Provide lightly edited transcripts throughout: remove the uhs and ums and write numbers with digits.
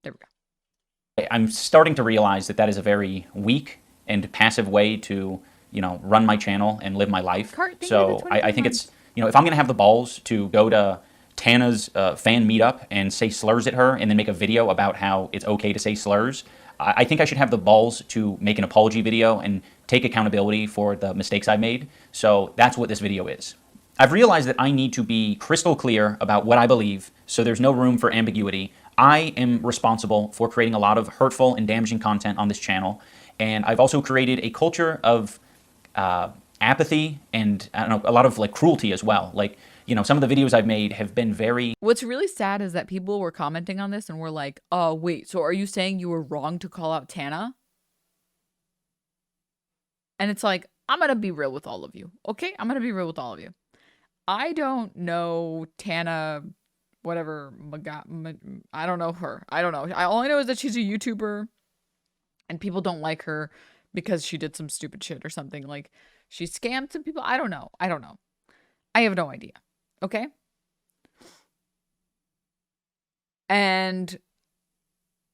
There we go. I'm starting to realize that that is a very weak and passive way to, run my channel and live my life. Cart, thank you for the So I 23 think months. it's, if I'm going to have the balls to go to Tana's fan meetup and say slurs at her and then make a video about how it's okay to say slurs, I think I should have the balls to make an apology video and take accountability for the mistakes I made. So that's what this video is. I've realized that I need to be crystal clear about what I believe, so there's no room for ambiguity. I am responsible for creating a lot of hurtful and damaging content on this channel, and I've also created a culture of apathy and, I don't know, a lot of like cruelty as well. Like, some of the videos I've made have been very. What's really sad is that people were commenting on this and were like, oh, wait, so are you saying you were wrong to call out Tana? And it's like, I'm going to be real with all of you. Okay? I'm going to be real with all of you. I don't know Tana, whatever. I don't know her. I don't know. All I know is that she's a YouTuber and people don't like her because she did some stupid shit or something. Like, she scammed some people. I don't know. I don't know. I have no idea. Okay? And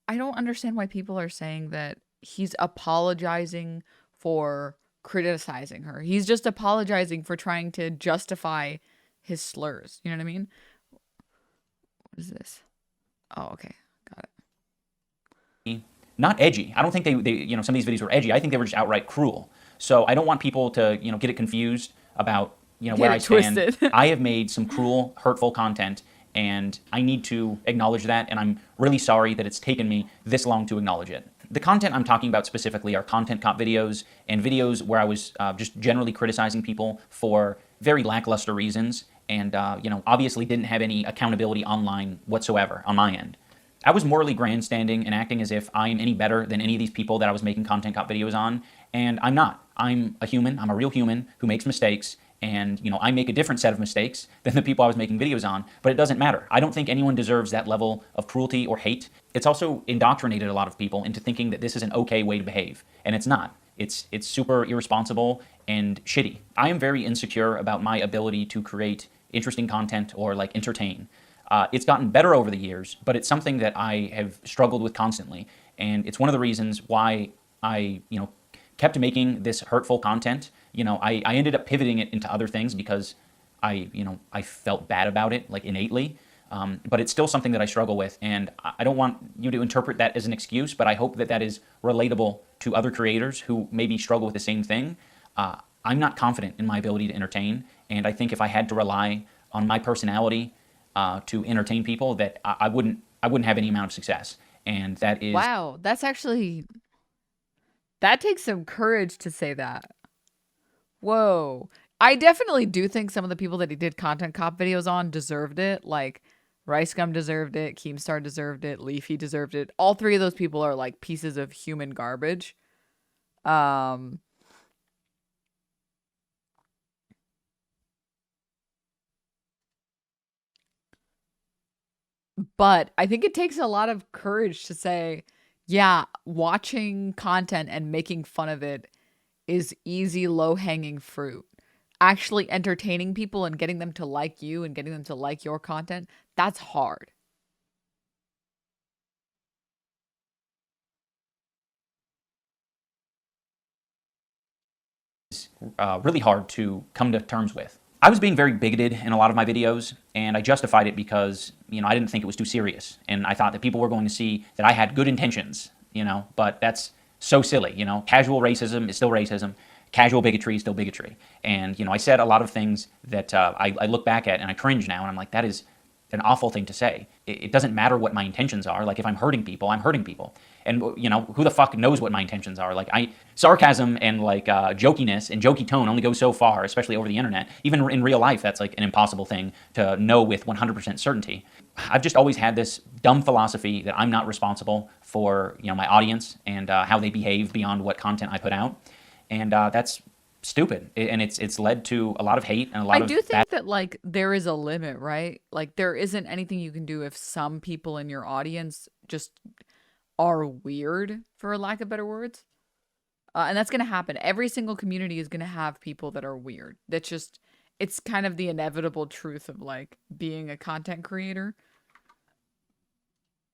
I don't understand why people are saying that he's apologizing for criticizing her. He's just apologizing for trying to justify his slurs. You know what I mean? What is this? Oh, okay. Got it. Not edgy. I don't think they some of these videos were edgy. I think they were just outright cruel. So I don't want people to, get it confused about, where I stand. Twisted. I have made some cruel, hurtful content, and I need to acknowledge that, and I'm really sorry that it's taken me this long to acknowledge it. The content I'm talking about specifically are content cop videos and videos where I was just generally criticizing people for very lackluster reasons and, obviously didn't have any accountability online whatsoever on my end. I was morally grandstanding and acting as if I'm any better than any of these people that I was making content cop videos on, and I'm not. I'm a human. I'm a real human who makes mistakes, and I make a different set of mistakes than the people I was making videos on, but it doesn't matter. I don't think anyone deserves that level of cruelty or hate. It's also indoctrinated a lot of people into thinking that this is an okay way to behave, and it's not. It's super irresponsible and shitty. I am very insecure about my ability to create interesting content or like entertain. It's gotten better over the years, but it's something that I have struggled with constantly. And it's one of the reasons why I, kept making this hurtful content. I ended up pivoting it into other things because I felt bad about it, like innately. But it's still something that I struggle with. And I don't want you to interpret that as an excuse, but I hope that that is relatable to other creators who maybe struggle with the same thing. I'm not confident in my ability to entertain. And I think if I had to rely on my personality to entertain people, that I wouldn't have any amount of success. And that is. Wow, that's actually, that takes some courage to say that. Whoa. I definitely do think some of the people that he did content cop videos on deserved it. Like, Rice Gum deserved it, Keemstar deserved it, Leafy deserved it. All three of those people are like pieces of human garbage. Um, But I think it takes a lot of courage to say, yeah, watching content and making fun of it is easy, low-hanging fruit. Actually entertaining people and getting them to like you and getting them to like your content, that's hard. Really hard to come to terms with. I was being very bigoted in a lot of my videos, and I justified it because, I didn't think it was too serious. And I thought that people were going to see that I had good intentions, but that's so silly, Casual racism is still racism. Casual bigotry is still bigotry. And, I said a lot of things that I look back at and I cringe now, and I'm like, that is an awful thing to say. It doesn't matter what my intentions are. Like, if I'm hurting people, I'm hurting people. And, who the fuck knows what my intentions are? Like, sarcasm and, like, jokiness and jokey tone only goes so far, especially over the internet. Even in real life, that's, like, an impossible thing to know with 100% certainty. I've just always had this dumb philosophy that I'm not responsible for, my audience and how they behave beyond what content I put out. And that's stupid, and it's led to a lot of hate and a lot I of do bad. think that like there is a limit, right? Like there isn't anything you can do if some people in your audience just are weird, for lack of better words. And that's going to happen. Every single community is going to have people that are weird. That's just, it's kind of the inevitable truth of like being a content creator.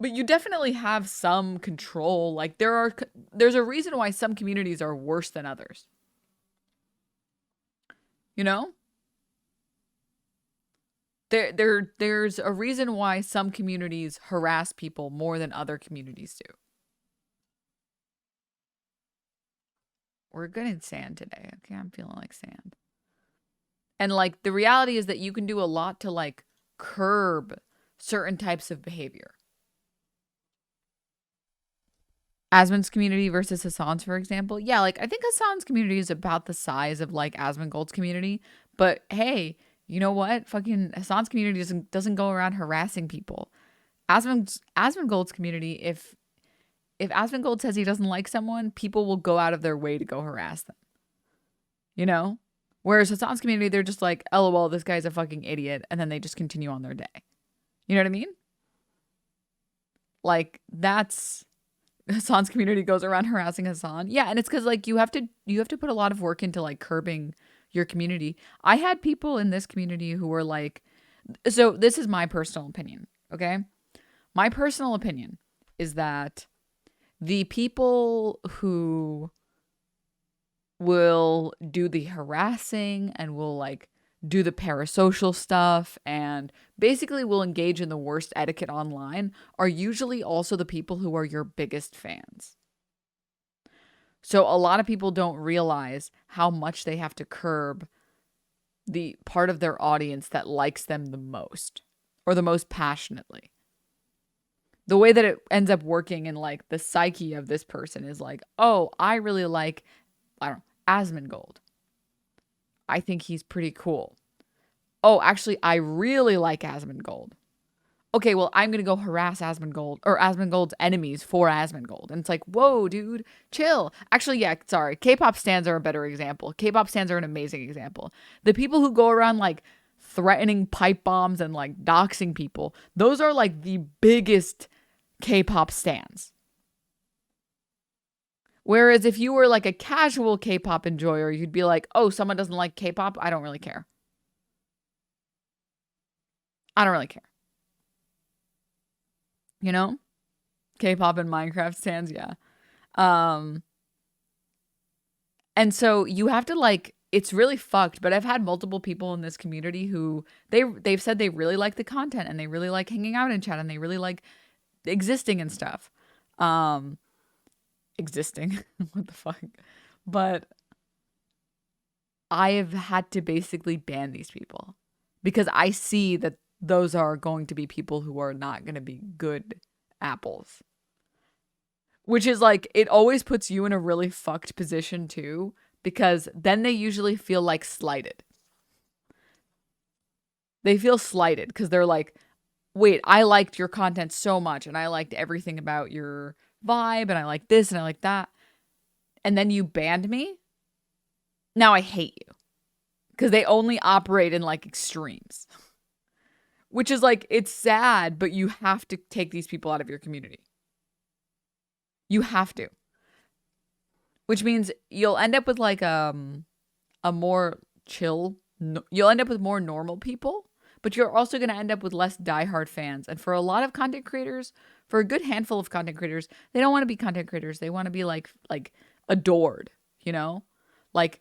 But you definitely have some control. Like there's a reason why some communities are worse than others. You know? There's a reason why some communities harass people more than other communities do. We're good in sand today. Okay, I'm feeling like sand. And like the reality is that you can do a lot to like curb certain types of behavior. Asmon's community versus Hassan's, for example. Yeah, like I think Hassan's community is about the size of like Asmongold's community. But hey, you know what? Fucking Hassan's community doesn't go around harassing people. Asmongold's community, if Asmongold says he doesn't like someone, people will go out of their way to go harass them. You know? Whereas Hassan's community, they're just like, LOL, this guy's a fucking idiot, and then they just continue on their day. You know what I mean? Like that's Hassan's community goes around harassing Hassan. Yeah, and it's because like you have to put a lot of work into like curbing your community. I had people in this community who were like, so this is my personal opinion, okay? My personal opinion is that the people who will do the harassing and will like do the parasocial stuff and basically will engage in the worst etiquette online are usually also the people who are your biggest fans. So a lot of people don't realize how much they have to curb the part of their audience that likes them the most or the most passionately. The way that it ends up working in like the psyche of this person is like, oh, I really like, I don't know, Asmongold. I think he's pretty cool. Oh, actually, I really like Asmongold. Okay, well, I'm going to go harass Asmongold or Asmongold's enemies for Asmongold. And it's like, whoa, dude, chill. Actually, yeah, sorry. K-pop stans are a better example. K-pop stans are an amazing example. The people who go around like threatening pipe bombs and like doxing people, those are like the biggest K-pop stans. Whereas if you were like a casual K-pop enjoyer, you'd be like, oh, someone doesn't like K-pop? I don't really care. I don't really care. You know? K-pop and Minecraft stands, yeah. And so you have to like, it's really fucked, but I've had multiple people in this community who they've said they really like the content and they really like hanging out in chat and they really like existing and stuff. Existing. What the fuck? But I have had to basically ban these people because I see that those are going to be people who are not going to be good apples. Which is like, it always puts you in a really fucked position too, because then they usually feel like slighted. They feel slighted because they're like, wait, I liked your content so much and I liked everything about your vibe and I like this and I like that. And then you banned me. Now I hate you because they only operate in like extremes, which is like, it's sad, but you have to take these people out of your community. You have to, which means you'll end up with like a more chill, you'll end up with more normal people, but you're also going to end up with less diehard fans. And for a lot of content creators, for a good handful of content creators, they don't want to be content creators. They want to be like adored, you know? Like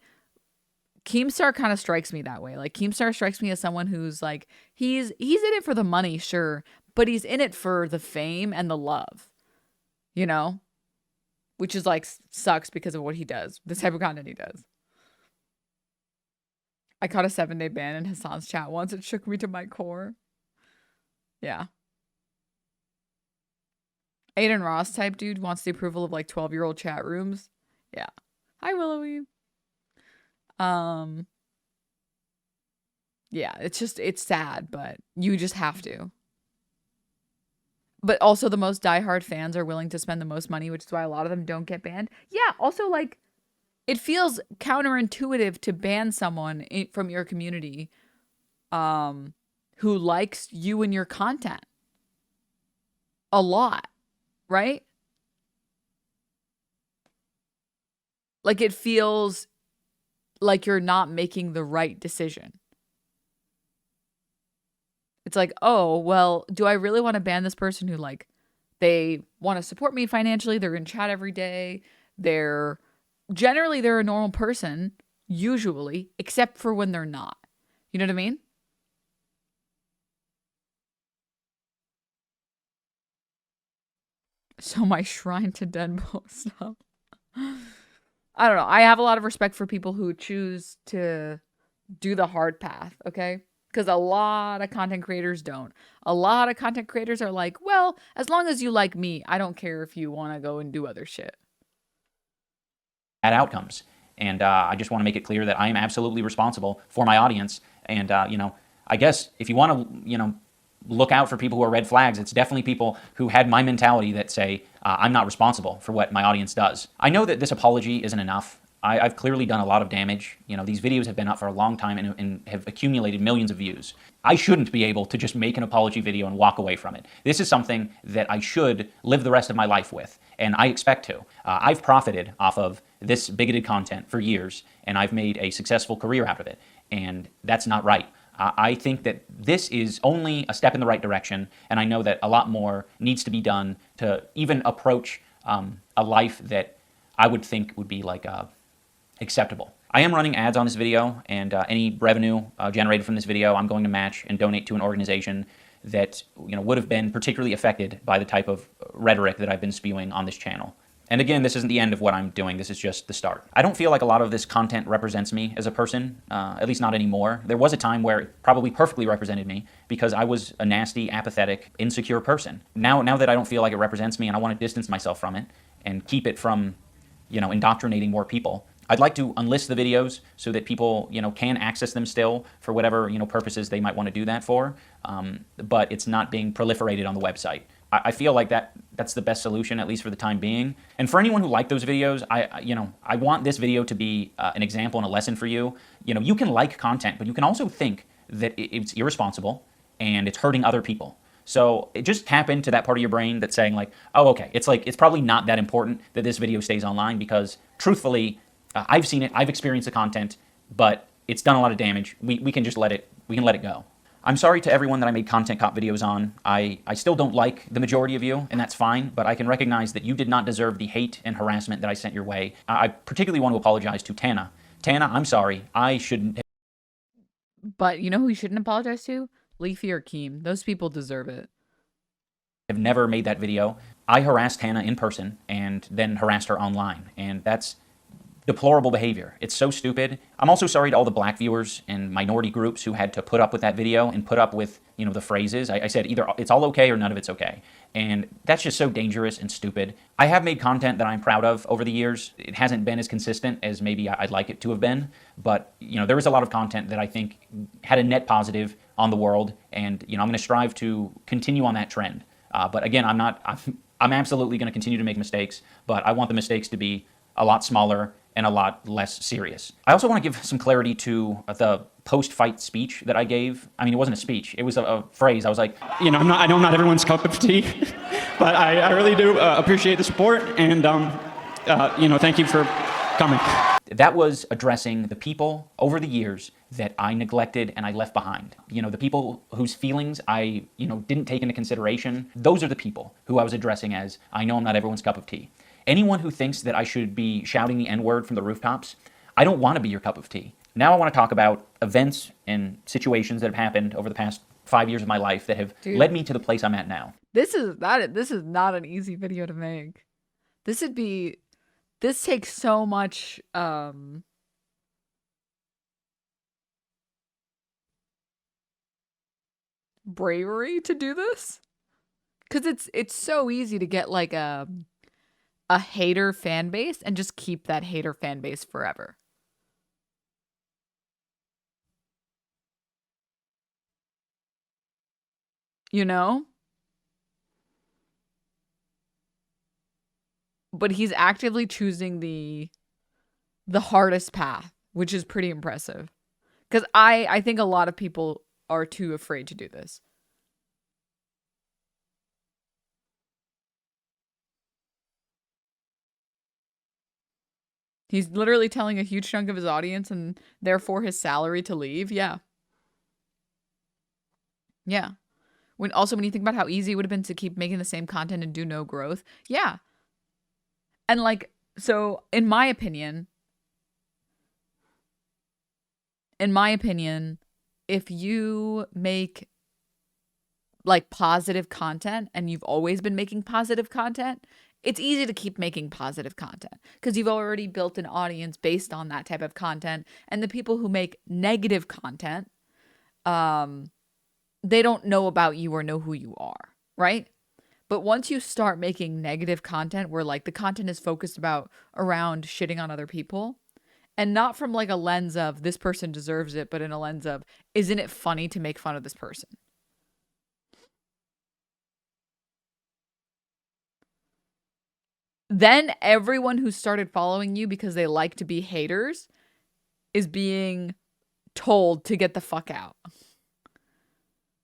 Keemstar kind of strikes me that way. Like Keemstar strikes me as someone who's like, he's in it for the money, sure, but he's in it for the fame and the love, you know? Which is like sucks because of what he does, the type of content he does. I caught a 7-day ban in Hassan's chat once. It shook me to my core. Yeah. Aiden Ross type dude wants the approval of like 12-year-old chat rooms. Yeah. Hi, Willowy. Yeah, it's sad, but you just have to. But also the most diehard fans are willing to spend the most money, which is why a lot of them don't get banned. Yeah, also like it feels counterintuitive to ban someone from your community who likes you and your content a lot, right? Like it feels like you're not making the right decision. It's like, oh, well, do I really want to ban this person who like They want to support me financially. They're in chat every day. They're generally they're a normal person, usually, except for when they're not. You know what I mean? So my shrine to Denbo stuff. I don't know. I have a lot of respect for people who choose to do the hard path, okay? Because a lot of content creators don't. A lot of content creators are like, well, as long as you like me, I don't care if you want to go and do other shit. Bad outcomes. And I just want to make it clear that I am absolutely responsible for my audience. And, I guess if you want to, look out for people who are red flags, it's definitely people who had my mentality that say, I'm not responsible for what my audience does. I know that this apology isn't enough. I've clearly done a lot of damage. These videos have been up for a long time and have accumulated millions of views. I shouldn't be able to just make an apology video and walk away from it. This is something that I should live the rest of my life with, and I expect to. I've profited off of this bigoted content for years, and I've made a successful career out of it, and that's not right. I think that this is only a step in the right direction, and I know that a lot more needs to be done to even approach a life that I would think would be like acceptable. I am running ads on this video, and any revenue generated from this video I'm going to match and donate to an organization that would have been particularly affected by the type of rhetoric that I've been spewing on this channel. And again, this isn't the end of what I'm doing. This is just the start. I don't feel like a lot of this content represents me as a person, at least not anymore. There was a time where it probably perfectly represented me because I was a nasty, apathetic, insecure person. Now that I don't feel like it represents me and I want to distance myself from it and keep it from, indoctrinating more people, I'd like to unlist the videos so that people, can access them still for whatever, purposes they might want to do that for, but it's not being proliferated on the website. I feel like that's the best solution, at least for the time being. And for anyone who liked those videos, I want this video to be an example and a lesson for you. You can like content, but you can also think that it's irresponsible and it's hurting other people. So just tap into that part of your brain that's saying like, oh, okay, it's probably not that important that this video stays online because truthfully, I've seen it, I've experienced the content, but it's done a lot of damage. We can just let it go. I'm sorry to everyone that I made content cop videos on. I still don't like the majority of you, and that's fine, but I can recognize that you did not deserve the hate and harassment that I sent your way. I particularly want to apologize to Tana. Tana, I'm sorry. I shouldn't. But you know who you shouldn't apologize to? Leafy or Keem. Those people deserve it. Have never made that video. I harassed Tana in person and then harassed her online, and that's deplorable behavior. It's so stupid. I'm also sorry to all the black viewers and minority groups who had to put up with that video and put up with, the phrases. I said either it's all okay or none of it's okay. And that's just so dangerous and stupid. I have made content that I'm proud of over the years. It hasn't been as consistent as maybe I'd like it to have been, but there is a lot of content that I think had a net positive on the world, and I'm going to strive to continue on that trend. But again, I'm absolutely going to continue to make mistakes, but I want the mistakes to be a lot smaller and a lot less serious. I also want to give some clarity to the post-fight speech that I gave. I mean, it wasn't a speech. It was a phrase. I was like, I know I'm not everyone's cup of tea, but I really do appreciate the support, and thank you for coming. That was addressing the people over the years that I neglected and I left behind. The people whose feelings I, didn't take into consideration. Those are the people who I was addressing as, I know I'm not everyone's cup of tea. Anyone who thinks that I should be shouting the N-word from the rooftops, I don't want to be your cup of tea. Now I want to talk about events and situations that have happened over the past 5 years of my life that have led me to the place I'm at now. This is not an easy video to make. This takes so much bravery to do this. Cause it's so easy to get like a hater fan base and just keep that hater fan base forever. But he's actively choosing the hardest path, which is pretty impressive. Because I think a lot of people are too afraid to do this. He's literally telling a huge chunk of his audience and therefore his salary to leave. Yeah. Yeah. When you think about how easy it would have been to keep making the same content and do no growth. Yeah. And like, so in my opinion, if you make like positive content and you've always been making positive content, it's easy to keep making positive content because you've already built an audience based on that type of content. And the people who make negative content, they don't know about you or know who you are, right? But once you start making negative content where like the content is focused around shitting on other people, and not from like a lens of this person deserves it, but in a lens of, isn't it funny to make fun of this person? Then everyone who started following you because they like to be haters is being told to get the fuck out,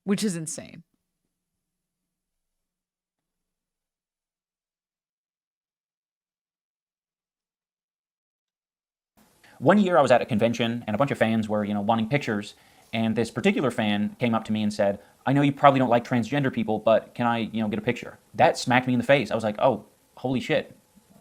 which is insane. One year I was at a convention and a bunch of fans were, wanting pictures, and this particular fan came up to me and said, I know you probably don't like transgender people, but can I, get a picture? That smacked me in the face. I was like, oh, holy shit.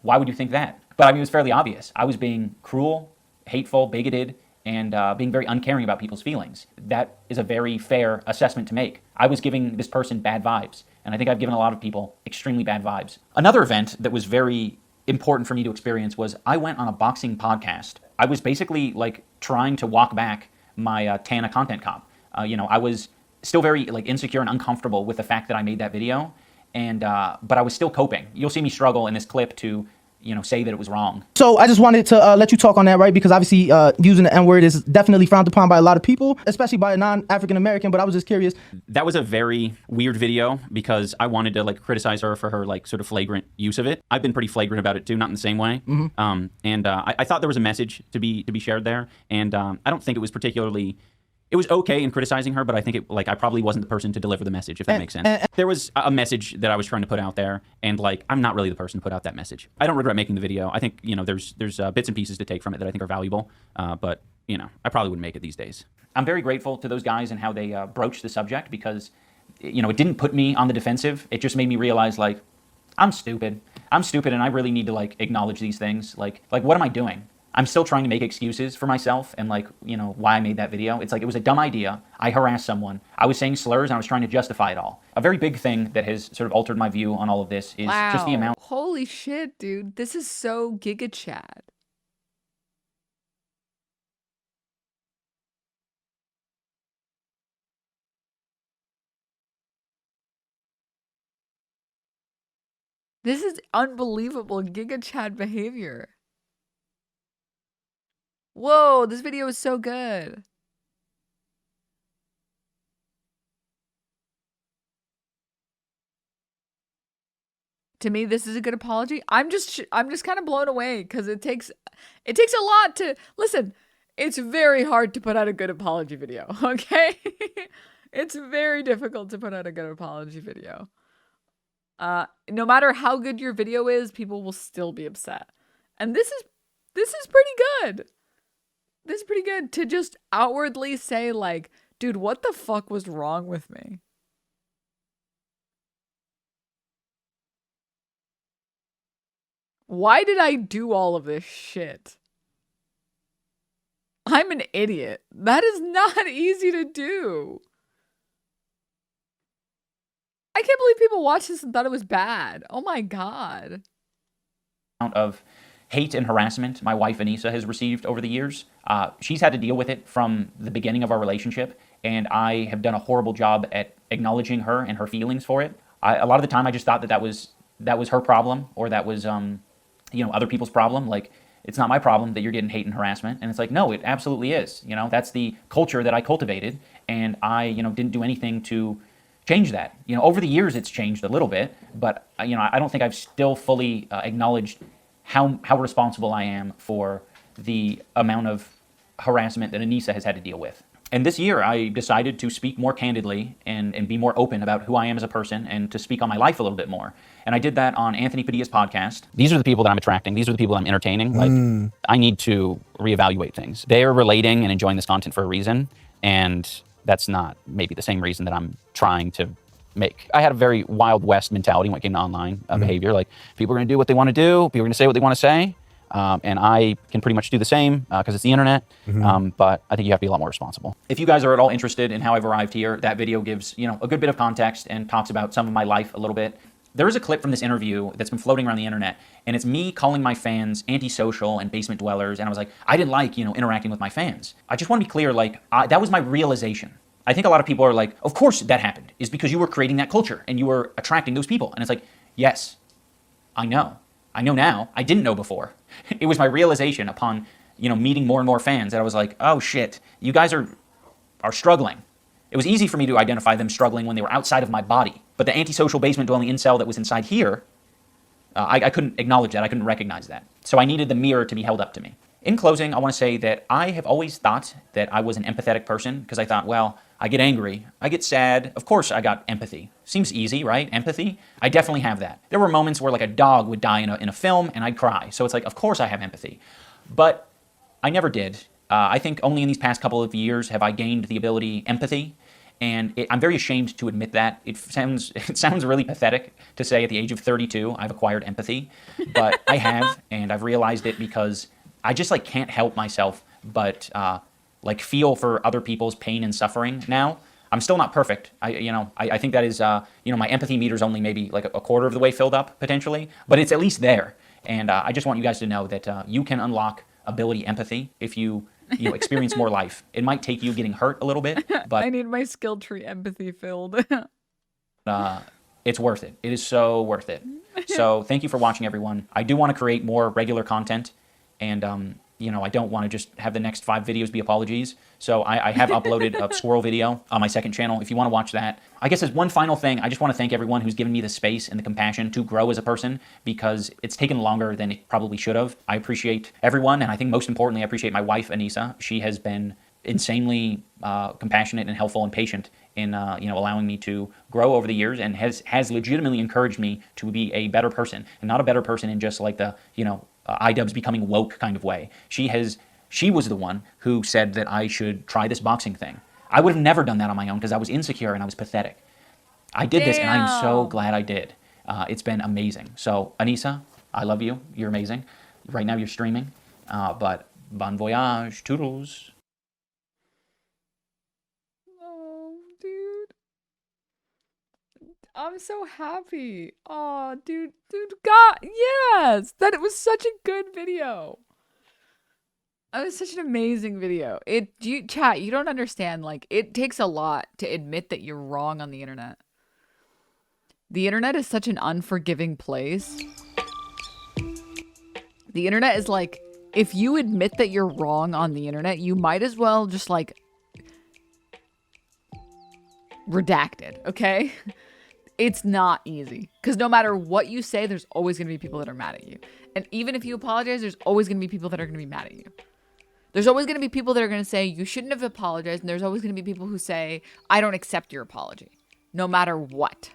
Why would you think that? But I mean, it was fairly obvious. I was being cruel, hateful, bigoted, and being very uncaring about people's feelings. That is a very fair assessment to make. I was giving this person bad vibes, and I think I've given a lot of people extremely bad vibes. Another event that was very important for me to experience was I went on a boxing podcast. I was basically like trying to walk back my Tana content cop. I was still very like insecure and uncomfortable with the fact that I made that video, and but I was still coping. You'll see me struggle in this clip to say that it was wrong. So I just wanted to let you talk on that, right? Because obviously using the N-word is definitely frowned upon by a lot of people, especially by a non-African American, but I was just curious. That was a very weird video because I wanted to like criticize her for her like sort of flagrant use of it. I've been pretty flagrant about it too, not in the same way. I thought there was a message to be shared there, and I don't think it was particularly. It was okay in criticizing her, but I think I probably wasn't the person to deliver the message, if that makes sense. There was a message that I was trying to put out there, and I'm not really the person to put out that message. I don't regret making the video. I think there's bits and pieces to take from it that I think are valuable, but I probably wouldn't make it these days. I'm very grateful to those guys and how they broached the subject because it didn't put me on the defensive. It just made me realize I'm stupid, and I really need to acknowledge these things. Like what am I doing? I'm still trying to make excuses for myself and why I made that video. It's it was a dumb idea. I harassed someone. I was saying slurs and I was trying to justify it all. A very big thing that has sort of altered my view on all of this is just the amount. Holy shit, dude. This is so Giga Chad. This is unbelievable Giga Chad behavior. Whoa, this video is so good. To me, this is a good apology. I'm just kind of blown away because it takes a lot to listen. It's very hard to put out a good apology video, okay? It's very difficult to put out a good apology video. No matter how good your video is, people will still be upset. And this is pretty good. This is pretty good to just outwardly say dude, what the fuck was wrong with me? Why did I do all of this shit? I'm an idiot. That is not easy to do. I can't believe people watched this and thought it was bad. Oh my God. Of hate and harassment my wife Anissa has received over the years. She's had to deal with it from the beginning of our relationship, and I have done a horrible job at acknowledging her and her feelings for it. A lot of the time I just thought that was her problem, or that was other people's problem. It's not my problem that you're getting hate and harassment. And it's no, it absolutely is. That's the culture that I cultivated, and I didn't do anything to change that. Over the years it's changed a little bit, but I don't think I've still fully acknowledged how responsible I am for the amount of harassment that Anissa has had to deal with. And this year I decided to speak more candidly and be more open about who I am as a person, and to speak on my life a little bit more. And I did that on Anthony Padilla's podcast. These are the people that I'm attracting. These are the people that I'm entertaining. I need to reevaluate things. They're relating and enjoying this content for a reason, and that's not maybe the same reason that I'm trying to make. I had a very Wild West mentality when it came to online behavior. Like, people are going to do what they want to do. People are going to say what they want to say. And I can pretty much do the same because it's the internet. But I think you have to be a lot more responsible. If you guys are at all interested in how I've arrived here, that video gives, you know, a good bit of context and talks about some of my life a little bit. There is a clip from this interview that's been floating around the internet, and it's me calling my fans antisocial and basement dwellers, and I was like, I didn't like, you know, interacting with my fans. I just want to be clear, like, that was my realization. I think a lot of people are like, of course that happened, is because you were creating that culture, and you were attracting those people. And it's like, yes, I know. I know now. I didn't know before. It was my realization upon, you know, meeting more and more fans that I was like, oh shit, you guys are struggling. It was easy for me to identify them struggling when they were outside of my body. But the antisocial basement-dwelling incel that was inside here, I couldn't acknowledge that. I couldn't recognize that. So I needed the mirror to be held up to me. In closing, I want to say that I have always thought that I was an empathetic person because I thought, well, I get angry, I get sad. Of course I got empathy. Seems easy, right? Empathy? I definitely have that. There were moments where like a dog would die in a film and I'd cry. So it's like, of course I have empathy. But I never did. I think only in these past couple of years have I gained the ability empathy, and I'm very ashamed to admit that. It sounds really pathetic to say at the age of 32 I've acquired empathy, but I have, and I've realized it because I just like can't help myself but like feel for other people's pain and suffering now. I'm still not perfect. I think that is my empathy meter's only maybe like a quarter of the way filled up potentially, but it's at least there. And I just want you guys to know that you can unlock ability empathy if you experience more life. It might take you getting hurt a little bit, but I need my skill tree empathy filled. it's worth it. It is so worth it. So thank you for watching, everyone. I do want to create more regular content, and I don't want to just have the next 5 videos be apologies. So I have uploaded a squirrel video on my second channel if you want to watch that. I guess as one final thing, I just want to thank everyone who's given me the space and the compassion to grow as a person, because it's taken longer than it probably should have. I appreciate everyone, and I think most importantly, I appreciate my wife, Anissa. She has been insanely compassionate and helpful and patient in allowing me to grow over the years, and has legitimately encouraged me to be a better person, and not a better person in just like the iDubbbz becoming woke kind of way. She was the one who said that I should try this boxing thing. I would have never done that on my own because I was insecure and I was pathetic. I did this, and I'm so glad I did. It's been amazing. So, Anissa, I love you. You're amazing. Right now you're streaming, but bon voyage, toodles. Oh, dude. I'm so happy. Oh, dude, God, yes! That was such a good video. It was such an amazing video. Chat, you don't understand. Like, it takes a lot to admit that you're wrong on the internet. The internet is such an unforgiving place. The internet is like, if you admit that you're wrong on the internet, you might as well just like redact it, okay? It's not easy, because no matter what you say, there's always going to be people that are mad at you. And even if you apologize, there's always going to be people that are going to be mad at you. There's always going to be people that are going to say you shouldn't have apologized, and there's always going to be people who say I don't accept your apology, no matter what.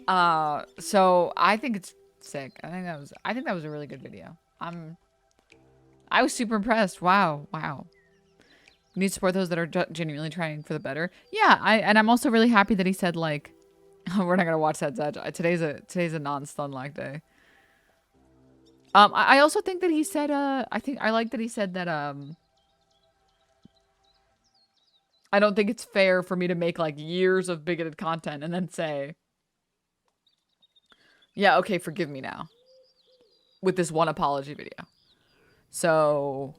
So I think it's sick. I think that was a really good video. I was super impressed. Wow. We need to support those that are genuinely trying for the better. Yeah, I'm also really happy that he said, like, we're not gonna watch that Zedge. Today's a non-Stunlock day. I also think that he said I like that he said that I don't think it's fair for me to make like years of bigoted content and then say, yeah, okay, forgive me now, with this one apology video. So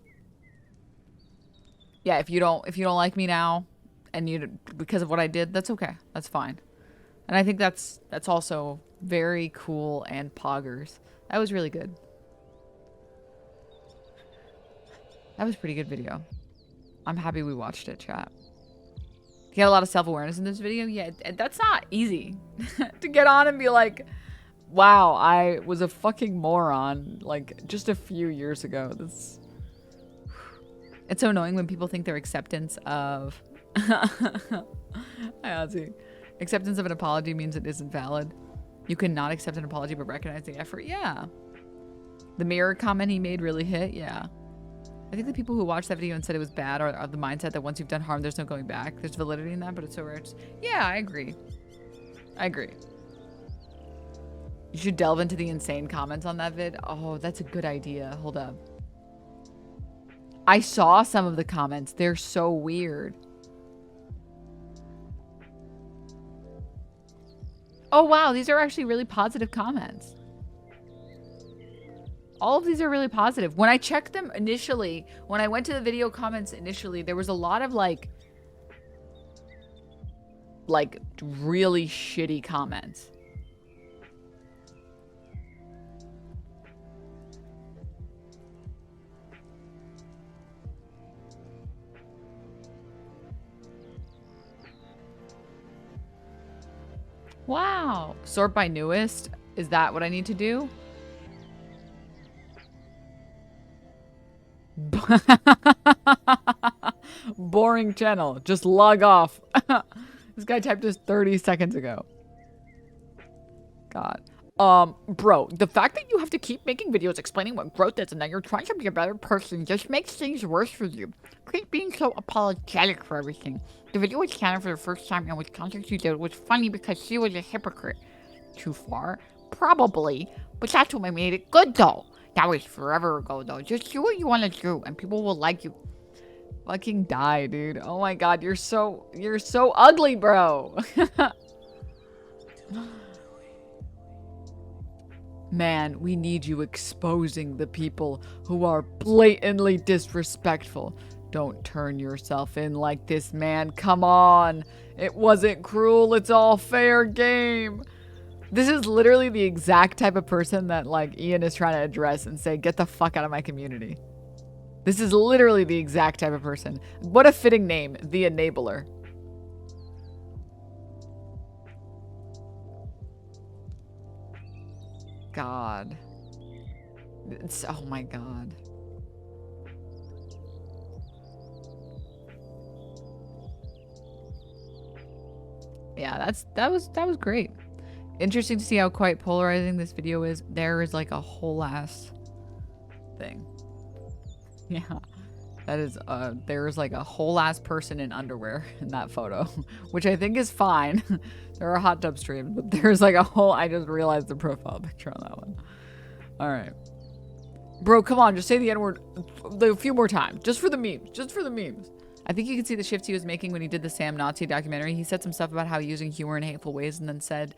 yeah, if you don't like me now, and because of what I did, that's okay. That's fine. And I think that's also very cool and poggers. That was really good. That was a pretty good video. I'm happy we watched it, chat. He had a lot of self-awareness in this video. Yeah, that's not easy to get on and be like, wow, I was a fucking moron like just a few years ago. It's so annoying when people think their acceptance of acceptance of an apology means it isn't valid. You cannot accept an apology but recognize the effort. Yeah. The mirror comment he made really hit. Yeah. I think the people who watched that video and said it was bad are the mindset that once you've done harm, there's no going back. There's validity in that, but it's so rare. Yeah, I agree. I agree. You should delve into the insane comments on that vid. Oh, that's a good idea. Hold up. I saw some of the comments. They're so weird. Oh, wow. These are actually really positive comments. All of these are really positive. When I checked them initially, when I went to the video comments initially, there was a lot of like really shitty comments. Wow. Sort by newest. Is that what I need to do? Boring channel. Just log off. This guy typed this 30 seconds ago. God. Bro, the fact that you have to keep making videos explaining what growth is and that you're trying to be a better person just makes things worse for you. Quit being so apologetic for everything. The video was channeled for the first time and was content she did was funny because she was a hypocrite. Too far? Probably. But that's what made it good though. That was forever ago though. Just do what you want to do and people will like you. Fucking die, dude. Oh my god, you're so ugly, bro. Man, we need you exposing the people who are blatantly disrespectful. Don't turn yourself in like this, man. Come on. It wasn't cruel. It's all fair game. This is literally the exact type of person that like Ian is trying to address and say, get the fuck out of my community. This is literally the exact type of person. What a fitting name, the Enabler. God. It's, oh my god. Yeah, that was great. Interesting to see how quite polarizing this video is. There is like a whole ass thing. Yeah. That is there is like a whole ass person in underwear in that photo, which I think is fine. There are hot tub streams, but there's like a whole, I just realized the profile picture on that one. All right. Bro, come on, just say the N-word a few more times, just for the memes, just for the memes. I think you can see the shifts he was making when he did the Sam Nazi documentary. He said some stuff about how using humor in hateful ways and then said